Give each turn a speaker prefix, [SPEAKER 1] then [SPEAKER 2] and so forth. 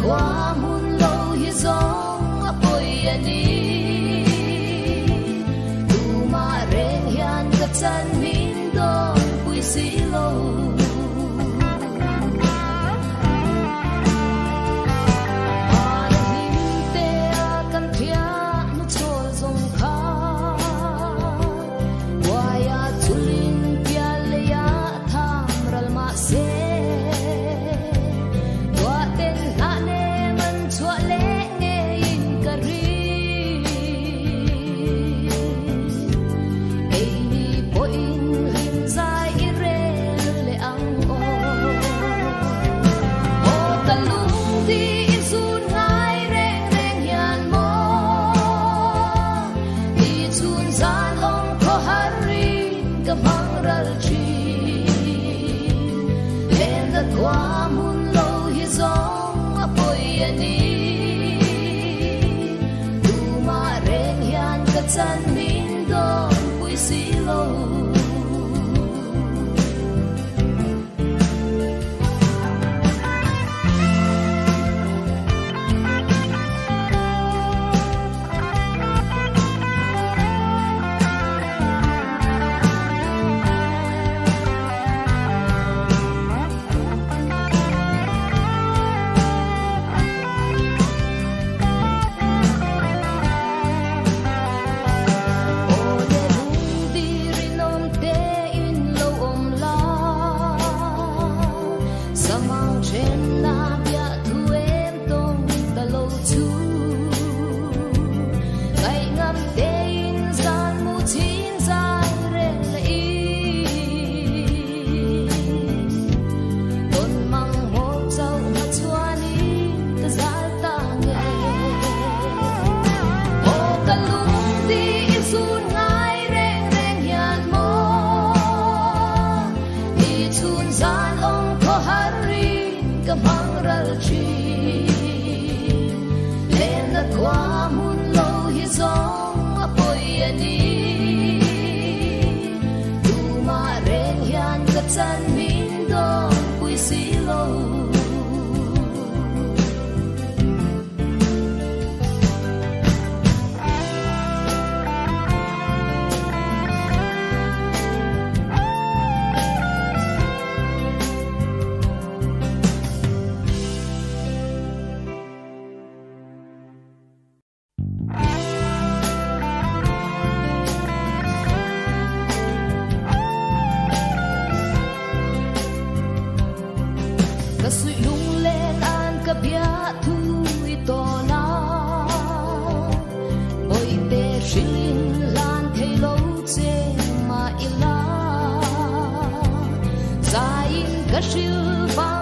[SPEAKER 1] qua mun lâu hi zong a poi ani tu ma reng hian ka chan min don pui si lo qua mun lâu hi zong a poi ani tu ma reng hian ka chan min don pui si lo qua mun lâu hi zong a poi ani tu ma reng hian ka chan min don pui si lo ka sui lung lên an ka bia thu i to na oi te shilin lan thei lo che ma ila za in ka shil ba